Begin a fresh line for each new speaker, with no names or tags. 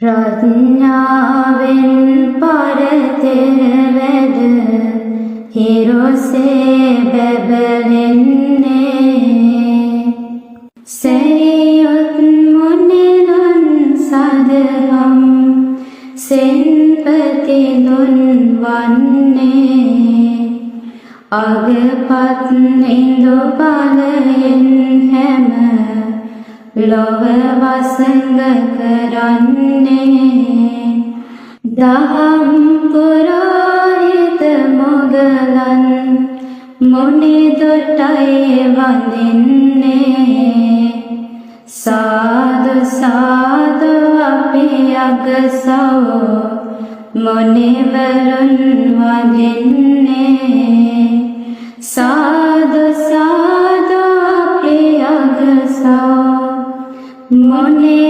ප්‍රඥාවෙන් පරතෙර වැද හිරොසේ බැබලෙන්නේ සැරියොත් මොනෙලොන් සදහම් සෙන්පති නොන් වන්නේ අගපත් ඉඳු බලයෙන් හැම ලොව වසඟ කරන්නේ දහම් පුරාහිත මොගලන් මුනි දොටයි වඳින්නේ සාදු සාදු අපි අගසව මුනිවරුන් වඳින්නේ සාදු සාදු අපි අගසව Mone